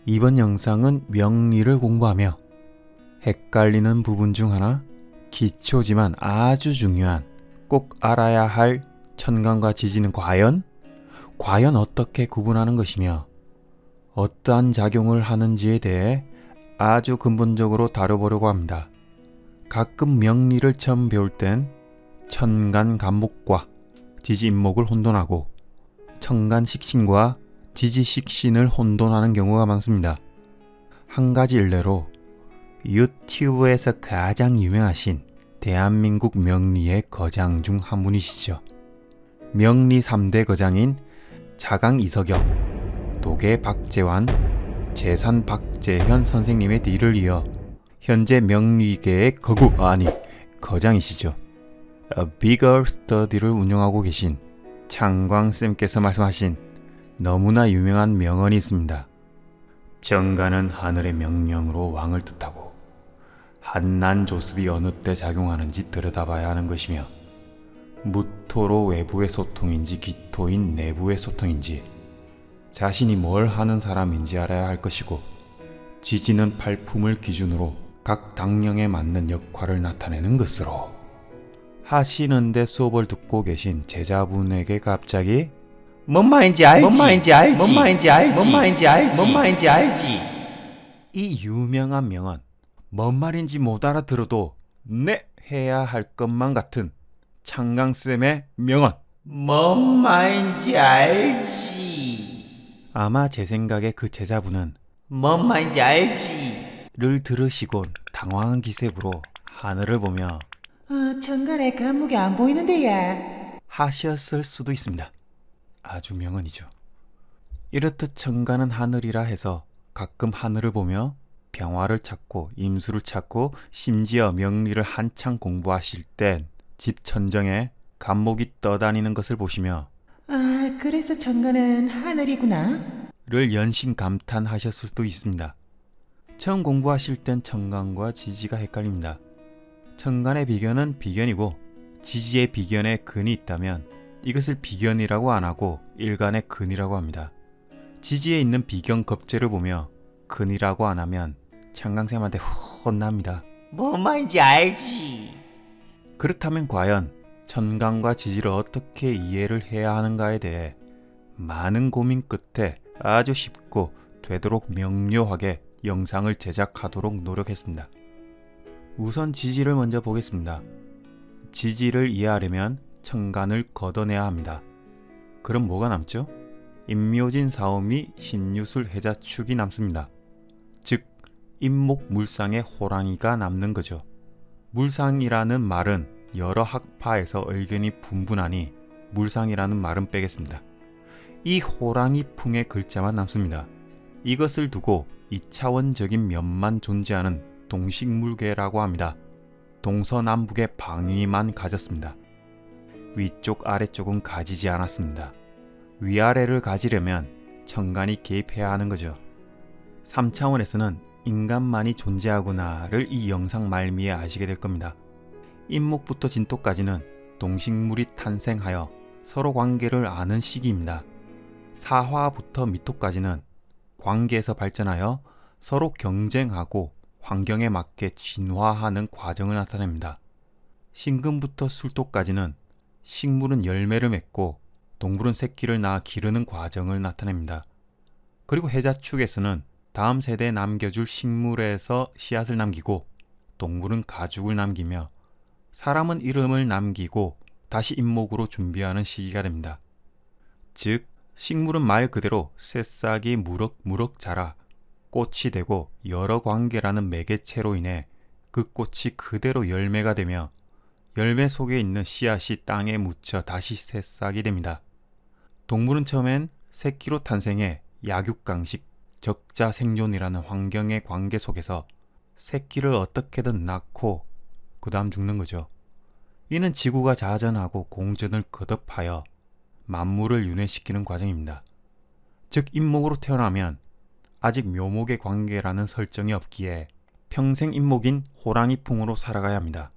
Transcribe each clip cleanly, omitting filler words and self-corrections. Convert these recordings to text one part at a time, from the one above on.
이번 영상은 명리를 공부하며 헷갈리는 부분 중 하나, 기초지만 아주 중요한 꼭 알아야 할 천간과 지지는 과연 어떻게 구분하는 것이며 어떠한 작용을 하는지에 대해 아주 근본적으로 다뤄보려고 합니다. 가끔 명리를 처음 배울 땐 천간 간목과 지지 인목을 혼돈하고 천간 식신과 지지 식신을 혼돈하는 경우가 많습니다. 한 가지 일례로 유튜브에서 가장 유명하신 대한민국 명리의 거장 중 한 분이시죠. 명리 3대 거장인 자강 이석영, 도계 박재환, 재산 박재현 선생님의 뒤를 이어 현재 명리계의 거장이시죠. A Bigger Study를 운영하고 계신 창광쌤께서 말씀하신 너무나 유명한 명언이 있습니다. 정간은 하늘의 명령으로 왕을 뜻하고 한난 조습이 어느 때 작용하는지 들여다봐야 하는 것이며 무토로 외부의 소통인지 기토인 내부의 소통인지 자신이 뭘 하는 사람인지 알아야 할 것이고 지지는 팔품을 기준으로 각 당령에 맞는 역할을 나타내는 것으로 하시는데 수업을 듣고 계신 제자분에게 갑자기 뭔 말인지 알지? 이 유명한 명언, 뭔 말인지 못 알아들어도 네 해야 할 것만 같은 창강쌤의 명언. 뭔 말인지 알지? 아마 제 생각에 그 제자분은 뭔 말인지 알지? 를 들으시곤 당황한 기색으로 하늘을 보며 천간에 간목이 안 보이는데 야. 하셨을 수도 있습니다. 아주 명언이죠. 이렇듯 천간은 하늘이라 해서 가끔 하늘을 보며 병화를 찾고 임수를 찾고 심지어 명리를 한창 공부하실 땐 집 천정에 간목이 떠다니는 것을 보시며 그래서 천간은 하늘이구나. 를 연신 감탄하셨을 수도 있습니다. 처음 공부하실 땐 천간과 지지가 헷갈립니다. 천간의 비견은 비견이고 지지의 비견에 근이 있다면 이것을 비견이라고 안 하고 일간의 근이라고 합니다. 지지에 있는 비견 겁재를 보며 근이라고 안 하면 창강쌤한테 혼납니다. 뭔 말인지 알지? 그렇다면 과연 천간과 지지를 어떻게 이해를 해야 하는가에 대해 많은 고민 끝에 아주 쉽고 되도록 명료하게 영상을 제작하도록 노력했습니다. 우선 지지를 먼저 보겠습니다. 지지를 이해하려면 천간을 걷어내야 합니다. 그럼 뭐가 남죠? 임묘진 사오미 신유술 해자축이 남습니다. 즉 임목 물상의 호랑이가 남는 거죠. 물상이라는 말은 여러 학파에서 의견이 분분하니 물상이라는 말은 빼겠습니다. 이 호랑이 풍의 글자만 남습니다. 이것을 두고 2차원적인 면만 존재하는 동식물계라고 합니다. 동서남북의 방위만 가졌습니다. 위쪽 아래쪽은 가지지 않았습니다. 위아래를 가지려면 천간이 개입해야 하는 거죠. 3차원에서는 인간만이 존재하구나를 이 영상 말미에 아시게 될 겁니다. 임목부터 진토까지는 동식물이 탄생하여 서로 관계를 아는 시기입니다. 사화부터 미토까지는 관계에서 발전하여 서로 경쟁하고 환경에 맞게 진화하는 과정을 나타냅니다. 신금부터 술토까지는 식물은 열매를 맺고 동물은 새끼를 낳아 기르는 과정을 나타냅니다. 그리고 해자축에서는 다음 세대에 남겨줄 식물에서 씨앗을 남기고 동물은 가죽을 남기며 사람은 이름을 남기고 다시 임목으로 준비하는 시기가 됩니다. 즉 식물은 말 그대로 새싹이 무럭무럭 자라 꽃이 되고 여러 관계라는 매개체로 인해 그 꽃이 그대로 열매가 되며 열매 속에 있는 씨앗이 땅에 묻혀 다시 새싹이 됩니다. 동물은 처음엔 새끼로 탄생해 약육강식, 적자 생존이라는 환경의 관계 속에서 새끼를 어떻게든 낳고 그 다음 죽는 거죠. 이는 지구가 자전하고 공전을 거듭하여 만물을 윤회시키는 과정입니다. 즉 임목으로 태어나면 아직 묘목의 관계라는 설정이 없기에 평생 임목인 호랑이풍으로 살아가야 합니다.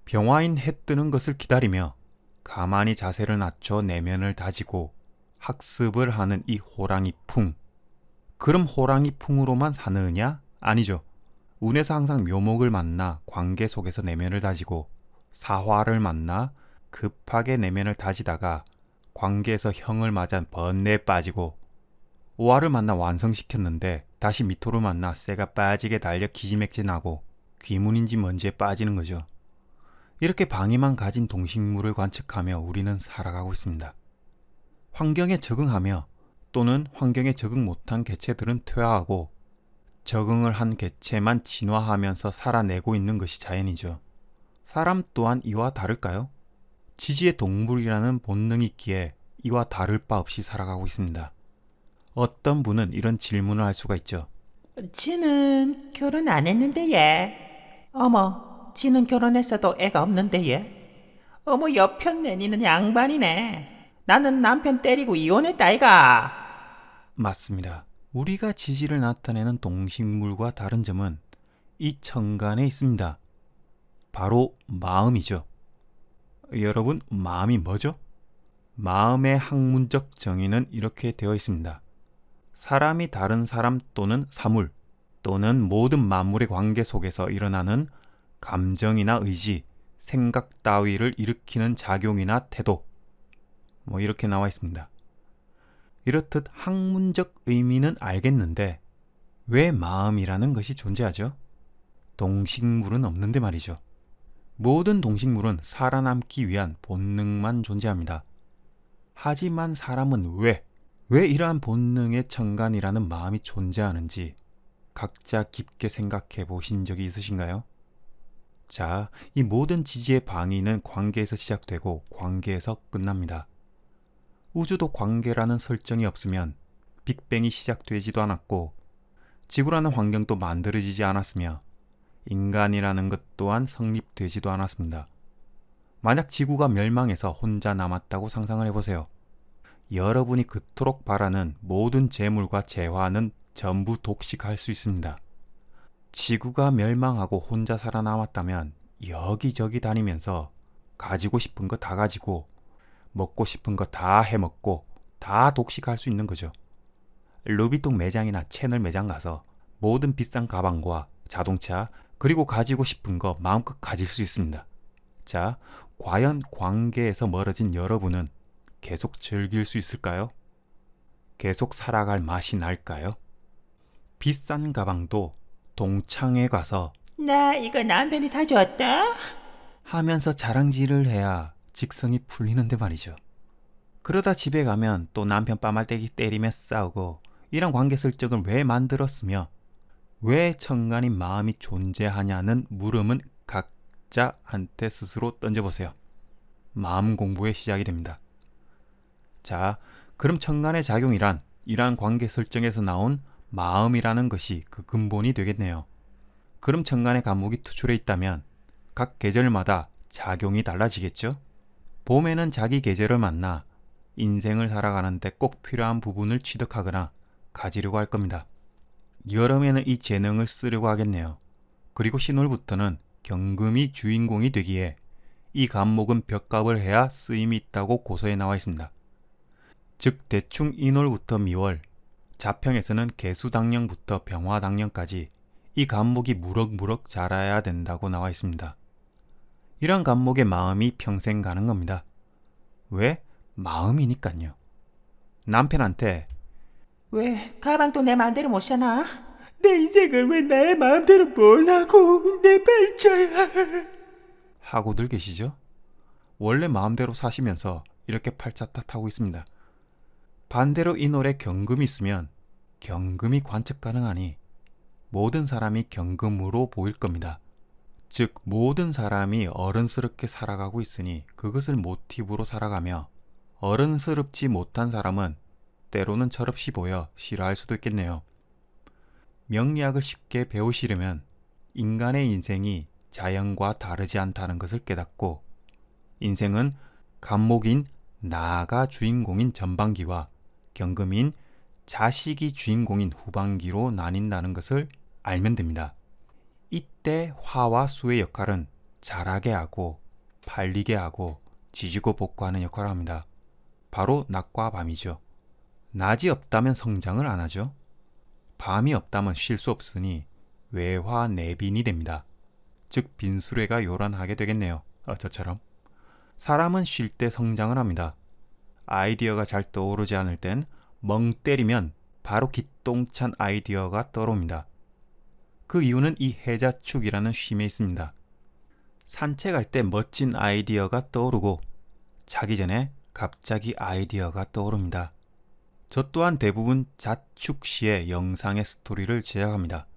병화인 해 뜨는 것을 기다리며 가만히 자세를 낮춰 내면을 다지고 학습을 하는 이 호랑이풍. 그럼 호랑이 풍으로만 사느냐? 아니죠. 운에서 항상 묘목을 만나 관계 속에서 내면을 다지고, 사화를 만나 급하게 내면을 다지다가 관계에서 형을 맞아 번뇌에 빠지고, 오화를 만나 완성시켰는데 다시 미토를 만나 쇠가 빠지게 달려 기지맥진하고 귀문인지 뭔지에 빠지는 거죠. 이렇게 방위만 가진 동식물을 관측하며 우리는 살아가고 있습니다. 환경에 적응하며 또는 환경에 적응 못한 개체들은 퇴화하고, 적응을 한 개체만 진화하면서 살아내고 있는 것이 자연이죠. 사람 또한 이와 다를까요? 지지의 동물이라는 본능이 있기에 이와 다를 바 없이 살아가고 있습니다. 어떤 분은 이런 질문을 할 수가 있죠. 지는 결혼 안 했는데 얘. 어머, 지는 결혼했어도 애가 없는데 얘. 어머, 옆편 내니는 양반이네. 나는 남편 때리고 이혼했다 아이가. 맞습니다. 우리가 지지를 나타내는 동식물과 다른 점은 이 천간에 있습니다. 바로 마음이죠. 여러분, 마음이 뭐죠? 마음의 학문적 정의는 이렇게 되어 있습니다. 사람이 다른 사람 또는 사물 또는 모든 만물의 관계 속에서 일어나는 감정이나 의지, 생각 따위를 일으키는 작용이나 태도, 이렇게 나와 있습니다. 이렇듯 학문적 의미는 알겠는데 왜 마음이라는 것이 존재하죠? 동식물은 없는데 말이죠. 모든 동식물은 살아남기 위한 본능만 존재합니다. 하지만 사람은 왜 이러한 본능의 천간이라는 마음이 존재하는지 각자 깊게 생각해 보신 적이 있으신가요? 자, 이 모든 지지의 방위는 관계에서 시작되고 관계에서 끝납니다. 우주도 관계라는 설정이 없으면 빅뱅이 시작되지도 않았고, 지구라는 환경도 만들어지지 않았으며 인간이라는 것 또한 성립되지도 않았습니다. 만약 지구가 멸망해서 혼자 남았다고 상상을 해보세요. 여러분이 그토록 바라는 모든 재물과 재화는 전부 독식할 수 있습니다. 지구가 멸망하고 혼자 살아남았다면 여기저기 다니면서 가지고 싶은 거 다 가지고 먹고 싶은 거 다 해먹고 다 독식할 수 있는 거죠. 루비통 매장이나 채널 매장 가서 모든 비싼 가방과 자동차 그리고 가지고 싶은 거 마음껏 가질 수 있습니다. 자, 과연 관계에서 멀어진 여러분은 계속 즐길 수 있을까요? 계속 살아갈 맛이 날까요? 비싼 가방도 동창회 가서 나 이거 남편이 사주었다. 하면서 자랑질을 해야 직성이 풀리는데 말이죠. 그러다 집에 가면 또 남편 빠말때기 때리며 싸우고, 이런 관계 설정을 왜 만들었으며 왜 천간인 마음이 존재하냐는 물음은 각자한테 스스로 던져보세요. 마음 공부의 시작이 됩니다. 자, 그럼 천간의 작용이란 이러한 관계 설정에서 나온 마음이라는 것이 그 근본이 되겠네요. 그럼 천간의 간목이 투출해 있다면 각 계절마다 작용이 달라지겠죠? 봄에는 자기 계절을 만나 인생을 살아가는데 꼭 필요한 부분을 취득하거나 가지려고 할 겁니다. 여름에는 이 재능을 쓰려고 하겠네요. 그리고 신월부터는 경금이 주인공이 되기에 이 간목은 벽갑을 해야 쓰임이 있다고 고서에 나와 있습니다. 즉 대충 인월부터 미월, 자평에서는 개수당령부터 병화당령까지 이 간목이 무럭무럭 자라야 된다고 나와 있습니다. 이런 간목의 마음이 평생 가는 겁니다. 왜? 마음이니까요. 남편한테 왜 가방도 내 마음대로 못 사나? 내 인생을 왜 나의 마음대로 못 하고 내 발자야. 하고들 계시죠? 원래 마음대로 사시면서 이렇게 팔자탓하고 있습니다. 반대로 이 노래 경금이 있으면 경금이 관측 가능하니 모든 사람이 경금으로 보일 겁니다. 즉 모든 사람이 어른스럽게 살아가고 있으니 그것을 모티브로 살아가며, 어른스럽지 못한 사람은 때로는 철없이 보여 싫어할 수도 있겠네요. 명리학을 쉽게 배우시려면 인간의 인생이 자연과 다르지 않다는 것을 깨닫고, 인생은 간목인 나가 주인공인 전반기와 경금인 자식이 주인공인 후반기로 나뉜다는 것을 알면 됩니다. 이때 화와 수의 역할은 자라게 하고 팔리게 하고 지지고 볶고하는 역할을 합니다. 바로 낮과 밤이죠. 낮이 없다면 성장을 안 하죠. 밤이 없다면 쉴 수 없으니 외화 내빈이 됩니다. 즉 빈수레가 요란하게 되겠네요. 저처럼. 사람은 쉴 때 성장을 합니다. 아이디어가 잘 떠오르지 않을 땐 멍 때리면 바로 기똥찬 아이디어가 떠오릅니다. 그 이유는 이 해자축이라는 쉼에 있습니다. 산책할 때 멋진 아이디어가 떠오르고 자기 전에 갑자기 아이디어가 떠오릅니다. 저 또한 대부분 자축 시에 영상의 스토리를 제작합니다.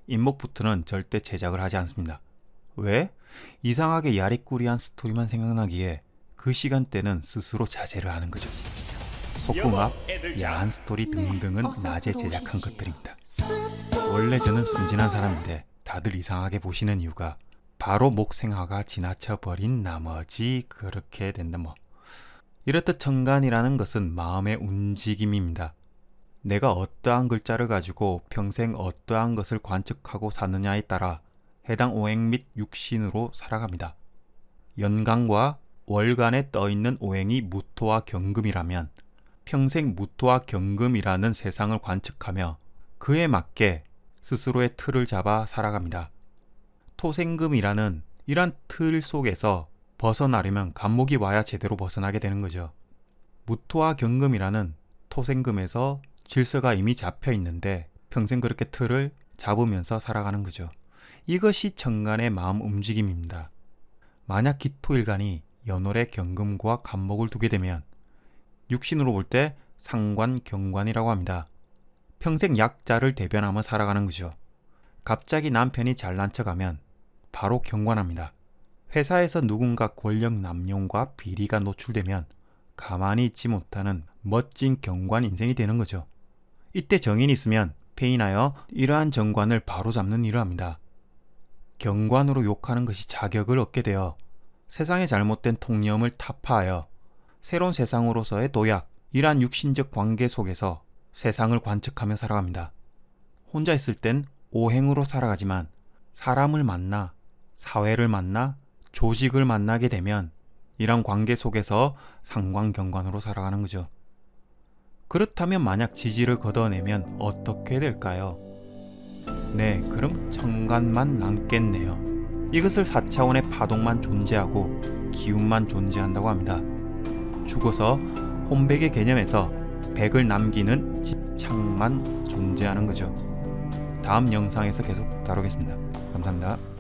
인목부터는 절대 제작을 하지 않습니다. 왜? 이상하게 야리꾸리한 스토리만 생각나기에 그 시간대는 스스로 자제를 하는 거죠. 소kum합, 야한 스토리 등등은 낮에 제작한 것들입니다. 원래 저는 순진한 사람인데 다들 이상하게 보시는 이유가 바로 목생화가 지나쳐버린 나머지 그렇게 된다 뭐. 이렇듯 천간이라는 것은 마음의 움직임입니다. 내가 어떠한 글자를 가지고 평생 어떠한 것을 관측하고 사느냐에 따라 해당 오행 및 육신으로 살아갑니다. 연간과 월간에 떠있는 오행이 무토와 경금이라면 평생 무토와 경금이라는 세상을 관측하며 그에 맞게 스스로의 틀을 잡아 살아갑니다. 토생금이라는 이러한 틀 속에서 벗어나려면 간목이 와야 제대로 벗어나게 되는 거죠. 무토와 경금이라는 토생금에서 질서가 이미 잡혀 있는데 평생 그렇게 틀을 잡으면서 살아가는 거죠. 이것이 천간의 마음 움직임입니다. 만약 기토일간이 연월에 경금과 간목을 두게 되면 육신으로 볼 때 상관, 경관이라고 합니다. 평생 약자를 대변하며 살아가는 거죠. 갑자기 남편이 잘난 척하면 바로 경관합니다. 회사에서 누군가 권력 남용과 비리가 노출되면 가만히 있지 못하는 멋진 경관 인생이 되는 거죠. 이때 정인이 있으면 폐인하여 이러한 정관을 바로잡는 일을 합니다. 경관으로 욕하는 것이 자격을 얻게 되어 세상의 잘못된 통념을 타파하여 새로운 세상으로서의 도약, 이러한 육신적 관계 속에서 세상을 관측하며 살아갑니다. 혼자 있을 땐 오행으로 살아가지만 사람을 만나, 사회를 만나, 조직을 만나게 되면 이런 관계 속에서 상관경관으로 살아가는 거죠. 그렇다면 만약 지지를 걷어내면 어떻게 될까요? 네, 그럼 천간만 남겠네요. 이것을 4차원의 파동만 존재하고 기운만 존재한다고 합니다. 죽어서 혼백의 개념에서 백을 남기는 집착만 존재하는 거죠. 다음 영상에서 계속 다루겠습니다. 감사합니다.